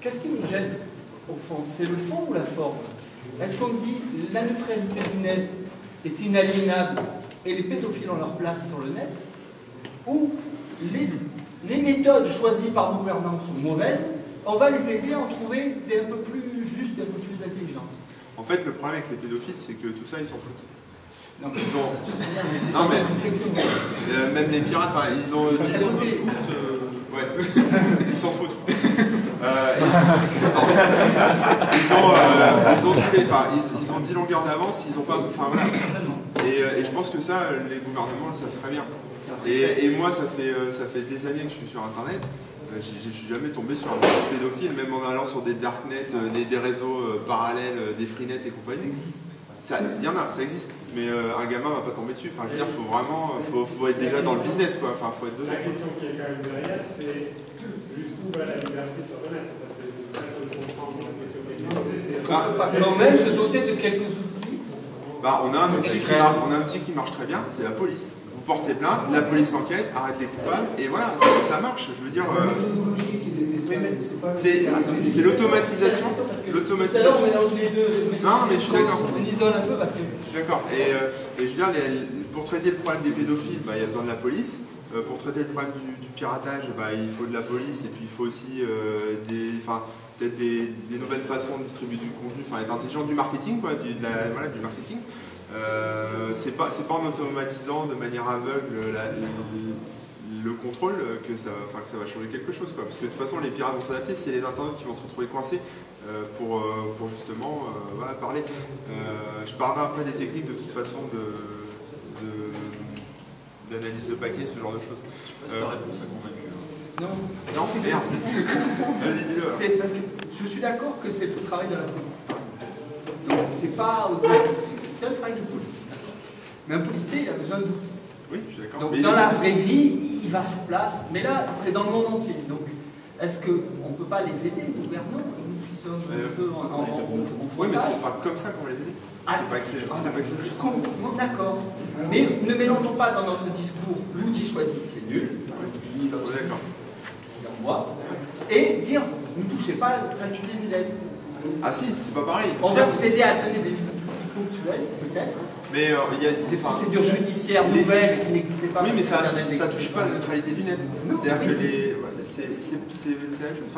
qu'est-ce qui nous gêne au fond? C'est le fond ou la forme? Est-ce qu'on dit la neutralité du net est inaliénable et les pédophiles ont leur place sur le net? Ou les méthodes choisies par le gouvernement sont mauvaises, on va les aider à en trouver des un peu plus justes et un peu plus intelligentes? En fait, le problème avec les pédophiles, c'est que tout ça, ils s'en foutent. Non, mais ils ont... non, mais même les pirates, enfin, ils ont... Ouais. Ils s'en foutent. Ils ont 10 longueurs d'avance, ils ont pas... Enfin, voilà. Et je pense que ça, les gouvernements le savent très bien. Et moi, ça fait des années que je suis sur Internet. Je suis jamais tombé sur un pédophile, même en allant sur des darknets, des réseaux parallèles, des freenets et compagnie. Il y en a, ça existe. Mais un gamin va pas tomber dessus. Enfin, je veux dire, faut vraiment, faut être déjà dans le business, quoi. Enfin, faut être dedans. La question qui est quand même derrière, c'est jusqu'où va la liberté sur le net? Parce que c'est ça que je comprends dans la question qui est posée. quand même se doter de quelques outils. On a un outil qui marche très bien, c'est la police. Vous portez plainte, la police enquête, arrête les coupables, et voilà, ça marche. Je veux dire, c'est l'automatisation. Alors on mélange les deux. Non, mais je suis d'accord. On isole un peu parce que... Je suis d'accord. Et je veux dire, pour traiter le problème des pédophiles, il y a besoin de la police. Pour traiter le problème du piratage, il faut de la police, et puis il faut aussi peut-être des nouvelles façons de distribuer du contenu, être intelligent, du marketing, quoi, du marketing. C'est pas en automatisant de manière aveugle le contrôle que ça va changer quelque chose, quoi. Parce que de toute façon, les pirates vont s'adapter, c'est les internautes qui vont se retrouver coincés pour justement parler. Je parlerai après des techniques de toute façon d'analyse de paquets, ce genre de choses. Je sais pas si ta réponse a convaincu. Non, merde. Vas-y, dis-le. C'est parce que je suis d'accord que c'est le travail de la police. Donc c'est pas c'est un travail de police. Mais un policier, il a besoin d'outils. Oui, je suis d'accord. Donc dans la vraie vie, il va sur place. Mais là, c'est dans le monde entier. Donc est-ce qu'on ne peut pas les aider, nous gouvernants, nous qui sommes un peu en oui, mais c'est pas comme ça qu'on va les aider. Je suis complètement d'accord. Mais ne mélangeons pas dans notre discours l'outil choisi qui est nul, D'accord. et dire ne touchez pas à la neutralité du net. Ah si, c'est pas pareil. On va vous aider à donner des outils ponctuels, peut-être. Mais il y a des procédures judiciaires nouvelles qui n'existaient pas. Oui, mais ça touche pas à la neutralité du net. C'est-à-dire que c'est la même chose.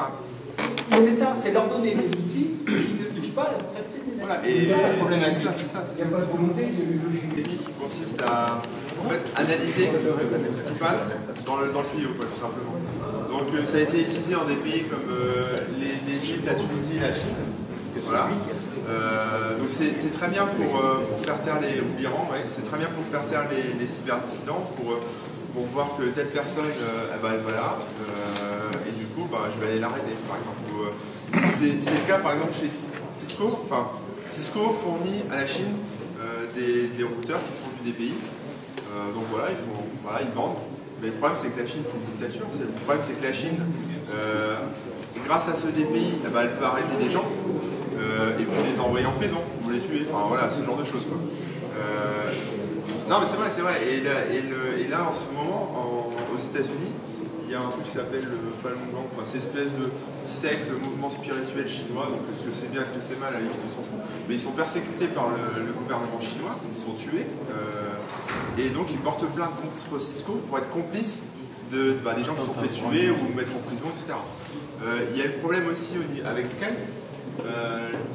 C'est ça, c'est leur donner des outils qui ne touchent pas à la neutralité du net. Voilà, c'est ça la problématique. Il n'y a pas de volonté, il y a une logique. Qui consiste à analyser ce qui passe dans le tuyau, quoi, tout simplement. Donc ça a été utilisé dans des pays comme l'Égypte, la Tunisie, la Chine. Voilà. Donc c'est très bien pour faire taire l'Iran, c'est très bien pour faire taire les cyberdissidents, pour voir que telle personne, elle va là, et du coup, je vais aller l'arrêter, par exemple. C'est le cas, par exemple, chez Cisco. Cisco fournit à la Chine des routeurs qui font du DPI. Donc voilà, ils vendent. Mais le problème, c'est que la Chine, c'est une dictature. Le problème, c'est que la Chine, grâce à ce DPI, elle peut arrêter des gens et puis les envoyer en prison, ou les tuer. Enfin voilà, ce genre de choses, quoi. Non, mais c'est vrai. Et là, en ce moment, aux États-Unis, il y a un truc qui s'appelle le Falun Gong. C'est une espèce de secte, mouvement spirituel chinois. Donc, est-ce que c'est bien, est-ce que c'est mal, à la limite, on s'en fout. Mais ils sont persécutés par le gouvernement chinois. Ils sont tués. Et donc, ils portent plainte contre Cisco pour être complices des gens qui se sont fait tuer ou mettre en prison, etc. Il y a le problème aussi avec Skype.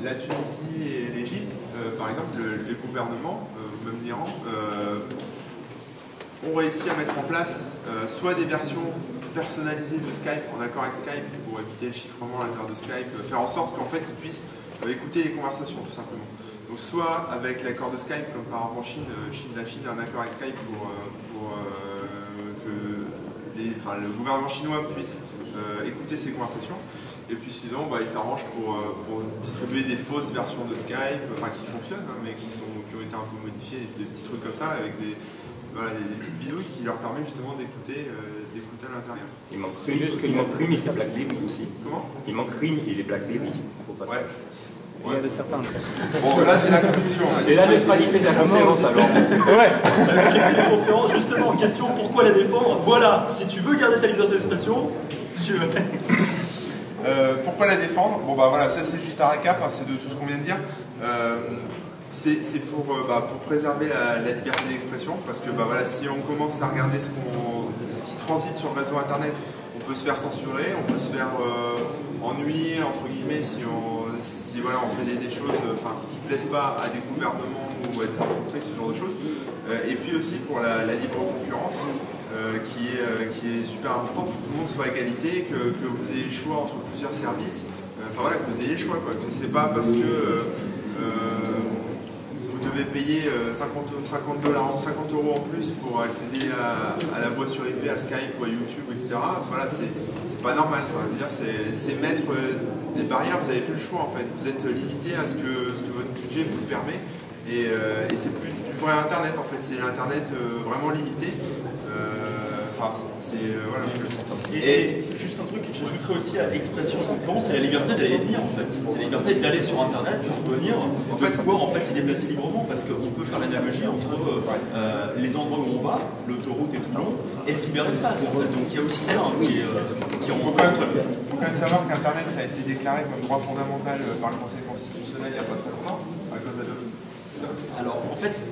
La Tunisie et l'Égypte, par exemple, les gouvernements, même l'Iran, ont réussi à mettre en place soit des versions personnalisées de Skype en accord avec Skype pour éviter le chiffrement à l'intérieur de Skype, faire en sorte qu'en fait ils puissent écouter les conversations tout simplement. Donc soit avec l'accord de Skype, comme par exemple en Chine, la Chine a un accord avec Skype pour que le gouvernement chinois puisse écouter ces conversations. Et puis sinon, ils s'arrangent pour distribuer des fausses versions de Skype, qui fonctionnent, mais qui ont été un peu modifiées, des petits trucs comme ça, avec des petites bidouilles qui leur permettent justement d'écouter à l'intérieur. Il manque RIM et c'est BlackBerry aussi. Comment? Il manque RIM et les BlackBerry. Ouais. Il y avait certains. Bon, là c'est la conclusion. Et la neutralité de la conférence alors. Ouais. La conférence, justement, question pourquoi la défendre? Voilà, si tu veux garder ta liberté d'expression, Pourquoi la défendre? Bon bah voilà, ça c'est juste un récap, hein, c'est de tout ce qu'on vient de dire. C'est pour préserver la liberté d'expression, parce que bah, voilà, si on commence à regarder ce qui transite sur le réseau internet, on peut se faire censurer, on peut se faire ennuyer entre guillemets si voilà, on fait des choses qui ne plaisent pas à des gouvernements ou à des entreprises, ce genre de choses. Et puis aussi pour la libre concurrence qui est super important pour que tout le monde soit à égalité, que vous ayez le choix entre plusieurs services, voilà, que vous ayez le choix, quoi, que c'est pas parce que vous devez payer 50 € en plus pour accéder à la voix sur IP, à Skype ou à YouTube, etc. Voilà, c'est pas normal. Enfin, je veux dire, c'est mettre des barrières, vous n'avez plus le choix en fait. Vous êtes limité à ce que votre budget vous permet. Et c'est plus du vrai internet en fait, c'est l'internet vraiment limité. Voilà. Et juste un truc, j'ajouterais aussi à l'expression de concurrence, c'est la liberté d'aller et venir en fait. C'est la liberté d'aller sur internet, de venir, de pouvoir en fait s'y déplacer librement, parce qu'on peut faire l'analogie entre les endroits où on va, l'autoroute et tout le long, et le cyberespace en fait. Donc il y a aussi ça qui est en faut quand même savoir qu'Internet ça a été déclaré comme droit fondamental par le Conseil constitutionnel il n'y a pas très longtemps, à cause de... Alors en fait,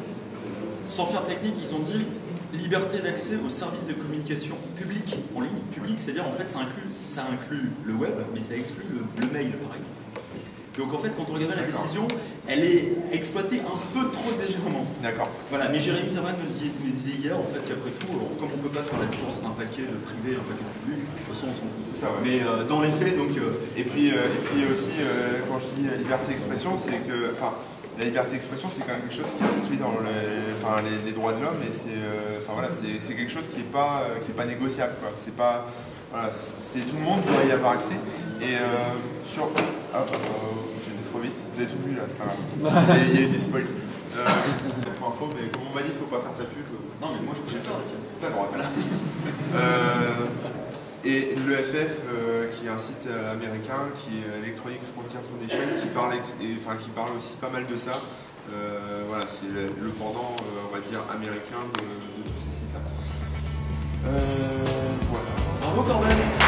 sans faire technique, ils ont dit liberté d'accès aux services de communication public en ligne. Public, c'est-à-dire en fait ça inclut le web, mais ça exclut le mail par exemple. Donc en fait, quand on regarde la décision, elle est exploitée un peu trop légèrement. D'accord. Voilà, mais Jérémy Servan me disait hier en fait qu'après tout, comme on ne peut pas faire la différence d'un paquet de privé et un paquet de public, de toute façon on s'en fout. Ça, ouais. Mais dans les faits, donc. Et puis aussi, quand je dis liberté d'expression, c'est que. La liberté d'expression, c'est quand même quelque chose qui est inscrit dans les droits de l'homme et c'est quelque chose qui est pas négociable, quoi. C'est pas, voilà, c'est tout le monde doit y avoir accès. Et j'étais trop vite. Vous avez tout vu là, c'est pas grave. Il y a eu du spoil. Pour info, mais comme on m'a dit, il faut pas faire ta pub. Non, mais moi je peux le faire, tiens. T'as le droit. Et l'EFF, qui est un site américain, qui est Electronic Frontier Foundation, qui parle aussi pas mal de ça. Voilà, c'est le pendant, on va dire, américain de tous ces sites-là. Voilà. Bravo quand même.